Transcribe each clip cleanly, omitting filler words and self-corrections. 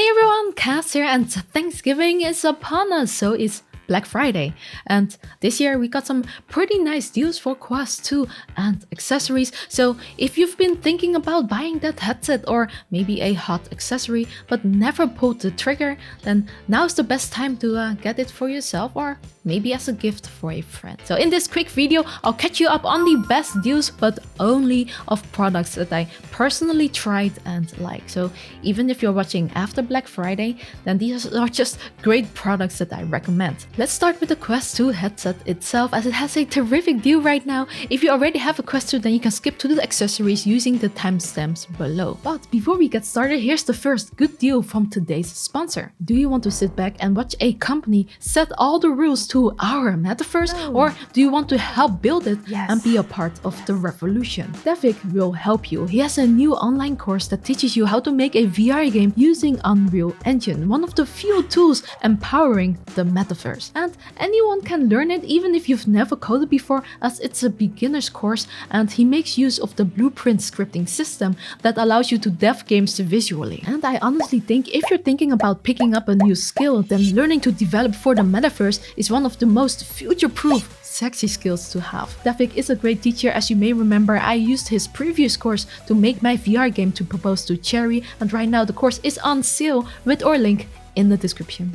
Hey everyone, Cass here, and Thanksgiving is upon us, so it's Black Friday. And this year we got some pretty nice deals for Quest 2 and accessories. So if you've been thinking about buying that headset or maybe a hot accessory but never pulled the trigger, then now's the best time to get it for yourself or maybe as a gift for a friend. So in this quick video, I'll catch you up on the best deals, but only of products that I personally tried and like. So even if you're watching after Black Friday, then these are just great products that I recommend. Let's start with the Quest 2 headset itself, as it has a terrific deal right now. If you already have a Quest 2, then you can skip to the accessories using the timestamps below. But before we get started, here's the first good deal from today's sponsor. Do you want to sit back and watch a company set all the rules to our metaverse? Or do you want to help build it and be a part of the revolution? Devik will help you. He has a new online course that teaches you how to make a VR game using Unreal Engine, one of the few tools empowering the metaverse. And anyone can learn it even if you've never coded before, as it's a beginner's course, and he makes use of the Blueprint scripting system that allows you to dev games visually. And I honestly think if you're thinking about picking up a new skill, then learning to develop for the metaverse is one of the most future-proof sexy skills to have. Devik is a great teacher. As you may remember, I used his previous course to make my VR game to propose to Cherry, and right now the course is on sale with our link in the description.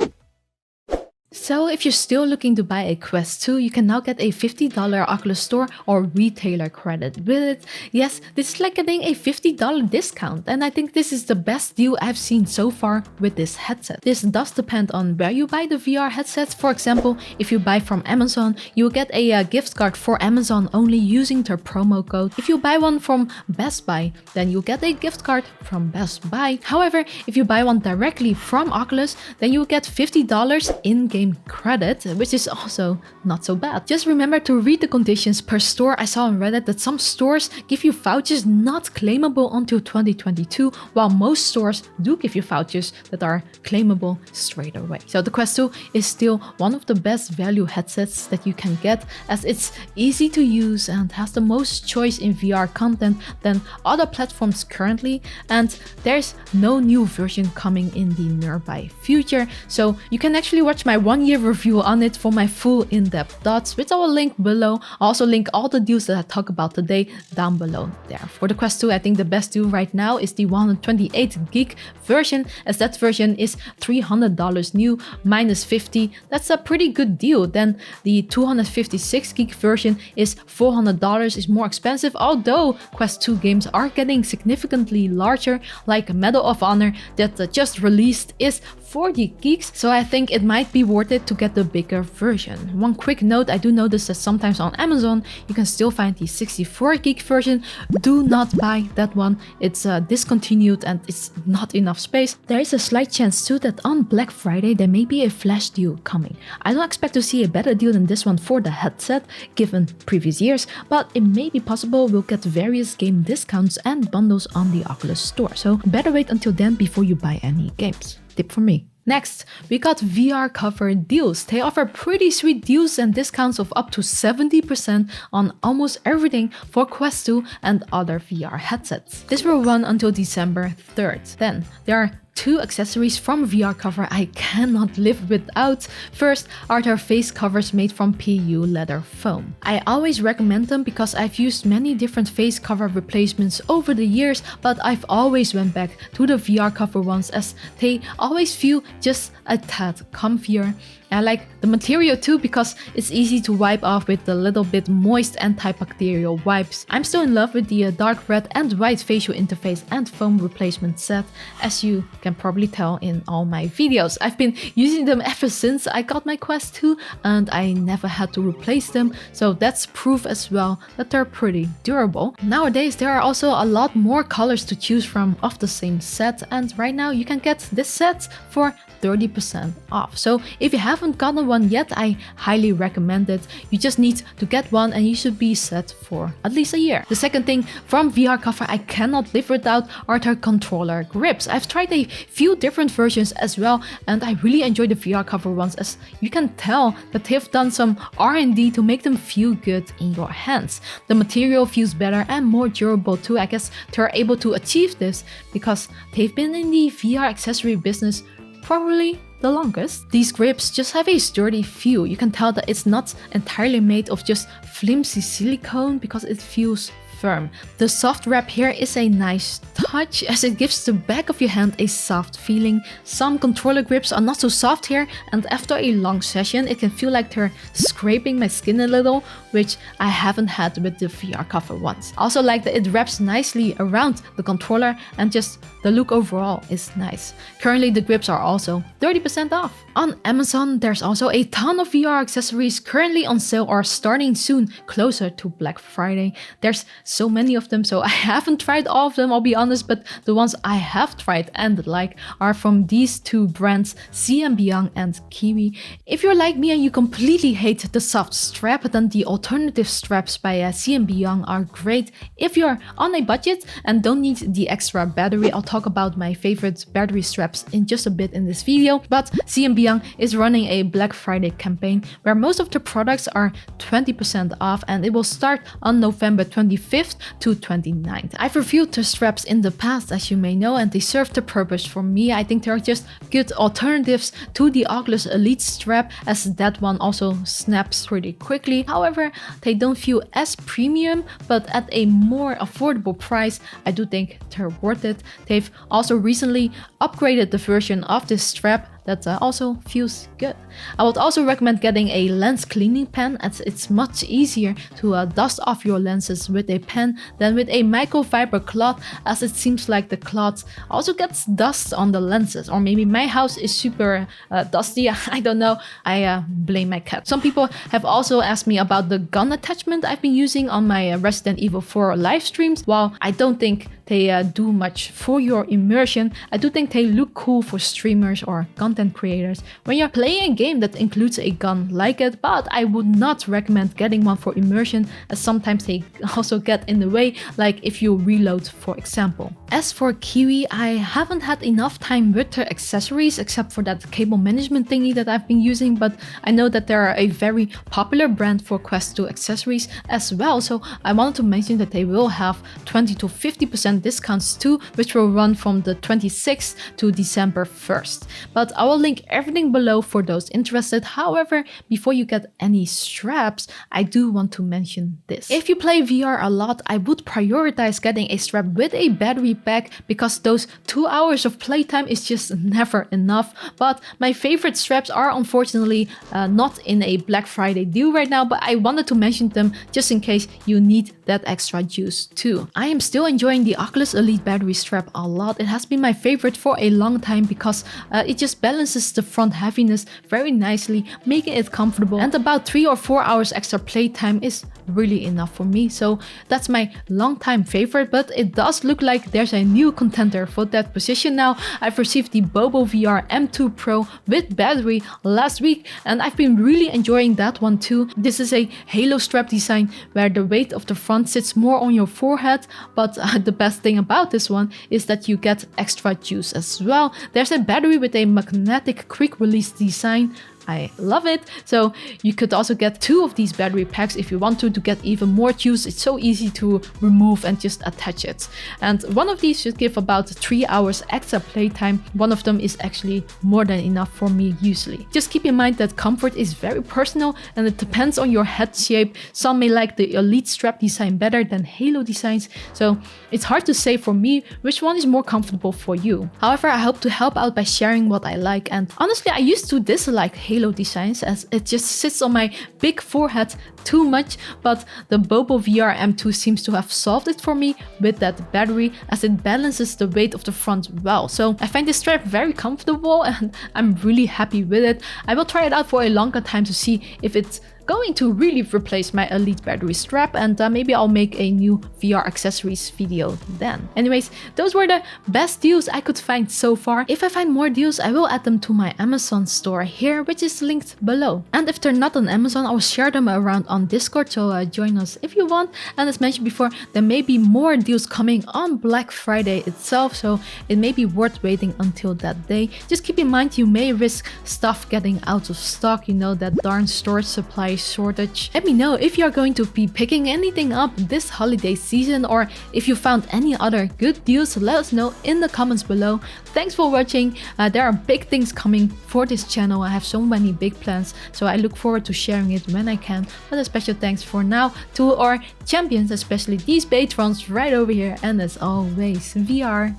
So if you're still looking to buy a Quest 2, you can now get a $50 Oculus Store or retailer credit with it. Yes, this is like getting a $50 discount, and I think this is the best deal I've seen so far with this headset. This does depend on where you buy the VR headsets. For example, if you buy from Amazon, you'll get a gift card for Amazon only using their promo code. If you buy one from Best Buy, then you'll get a gift card from Best Buy. However, if you buy one directly from Oculus, then you'll get $50 in-game credit, which is also not so bad. Just remember to read the conditions per store. I saw on Reddit that some stores give you vouchers not claimable until 2022, while most stores do give you vouchers that are claimable straight away. So the Quest 2 is still one of the best value headsets that you can get, as it's easy to use and has the most choice in VR content than other platforms currently, and there's no new version coming in the nearby future, so you can actually watch my 1-year review on it for my full in-depth thoughts, which I will link below. I'll also link all the deals that I talk about today down below there. For the Quest 2, I think the best deal right now is the 128 gig version, as that version is $300 new minus 50. That's a pretty good deal. Then the 256 gig version is $400, is more expensive, although Quest 2 games are getting significantly larger, like Medal of Honor that just released is 40 gigs, so I think it might be worth it to get the bigger version. One quick note, I do notice that sometimes on Amazon you can still find the 64 gig version. Do not buy that one, it's discontinued and it's not enough space. There is a slight chance too that on Black Friday there may be a flash deal coming. I don't expect to see a better deal than this one for the headset given previous years, but it may be possible we'll get various game discounts and bundles on the Oculus Store, so better wait until then before you buy any games. Tip from me. Next, we got VR cover deals. They offer pretty sweet deals and discounts of up to 70% on almost everything for Quest 2 and other VR headsets. This will run until December 3rd. Then there are 2 accessories from VR Cover I cannot live without. First are their face covers made from PU leather foam. I always recommend them because I've used many different face cover replacements over the years, but I've always went back to the VR Cover ones as they always feel just a tad comfier. I like the material too because it's easy to wipe off with the little bit moist antibacterial wipes. I'm still in love with the dark red and white facial interface and foam replacement set, as you can probably tell in all my videos. I've been using them ever since I got my Quest 2 and I never had to replace them, so that's proof as well that they're pretty durable. Nowadays there are also a lot more colors to choose from of the same set, and right now you can get this set for 30% off. So if you haven't gotten one yet, I highly recommend it. You just need to get one and you should be set for at least a year. The second thing from VR Cover I cannot live without are their controller grips. I've tried a few different versions as well, and I really enjoy the VR cover ones, as you can tell that they've done some R&D to make them feel good in your hands. The material feels better and more durable too. I guess they're able to achieve this because they've been in the VR accessory business probably the longest. These grips just have a sturdy feel. You can tell that it's not entirely made of just flimsy silicone because it feels firm. The soft wrap here is a nice touch as it gives the back of your hand a soft feeling. Some controller grips are not so soft here, and after a long session it can feel like they're scraping my skin a little, which I haven't had with the VR cover ones. Also like that it wraps nicely around the controller, and just the look overall is nice. Currently the grips are also 30% off. On Amazon there's also a ton of VR accessories currently on sale or starting soon, closer to Black Friday. There's so many of them, so I haven't tried all of them, I'll be honest, but the ones I have tried and like are from these two brands, CNBYOUNG and Kiwi. If you're like me and you completely hate the soft strap, then the alternative straps by CNBYOUNG are great. If you're on a budget and don't need the extra battery, I'll talk about my favorite battery straps in just a bit in this video, but CNBYOUNG is running a Black Friday campaign where most of the products are 20% off, and it will start on November 25th to 29th. I've reviewed the straps in the past, as you may know, and they serve the purpose for me. I think they're just good alternatives to the Oculus Elite strap, as that one also snaps pretty quickly. However, they don't feel as premium, but at a more affordable price, I do think they're worth it. They've also recently upgraded the version of this strap that also feels good. I would also recommend getting a lens cleaning pen, as it's much easier to dust off your lenses with a pen than with a microfiber cloth, as it seems like the cloth also gets dust on the lenses. Or maybe my house is super dusty, I don't know, I blame my cat. Some people have also asked me about the gun attachment I've been using on my Resident Evil 4 live streams. While I don't think they do much for your immersion, I do think they look cool for streamers or content creators when you're playing a game that includes a gun like it, but I would not recommend getting one for immersion, as sometimes they also get in the way, like if you reload, for example. As for Kiwi, I haven't had enough time with their accessories except for that cable management thingy that I've been using, but I know that they are a very popular brand for Quest 2 accessories as well, so I wanted to mention that they will have 20 to 50% discounts too, which will run from the 26th to December 1st. But I will link everything below for those interested. However, before you get any straps, I do want to mention this. If you play VR a lot, I would prioritize getting a strap with a battery pack, because those 2 hours of playtime is just never enough. But my favorite straps are unfortunately not in a Black Friday deal right now, but I wanted to mention them just in case you need that extra juice too. I am still enjoying the Oculus Elite battery strap a lot. It has been my favorite for a long time because it just balances the front heaviness very nicely, making it comfortable, and about 3 or 4 hours extra playtime is really enough for me. So that's my long-time favorite, but it does look like there's a new contender for that position now. I've received the Bobo VR M2 Pro with battery last week, and I've been really enjoying that one too. This is a halo strap design where the weight of the front sits more on your forehead, but the best thing about this one is that you get extra juice as well. There's a battery with a magnetic quick release design. I love it. So you could also get 2 of these battery packs if you want to get even more juice. It's so easy to remove and just attach it. And one of these should give about 3 hours extra playtime. One of them is actually more than enough for me usually. Just keep in mind that comfort is very personal and it depends on your head shape. Some may like the Elite strap design better than Halo designs. So it's hard to say for me which one is more comfortable for you. However, I hope to help out by sharing what I like. And honestly, I used to dislike Halo designs as it just sits on my big forehead too much, but the Bobo VR M2 seems to have solved it for me with that battery, as it balances the weight of the front well. So I find this strap very comfortable and I'm really happy with it. I will try it out for a longer time to see if it going to really replace my Elite battery strap, and maybe I'll make a new VR accessories video then. Anyways, those were the best deals I could find so far. If I find more deals, I will add them to my Amazon store here, which is linked below. And if they're not on Amazon, I will share them around on Discord, so join us if you want. And as mentioned before, there may be more deals coming on Black Friday itself, so it may be worth waiting until that day. Just keep in mind you may risk stuff getting out of stock, you know, that darn storage supply shortage. Let me know if you're going to be picking anything up this holiday season, or if you found any other good deals. Let us know in the comments below. Thanks for watching. There are big things coming for this channel. I have so many big plans, so I look forward to sharing it when I can. But a special thanks for now to our champions, especially these patrons right over here. And as always, VR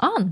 on.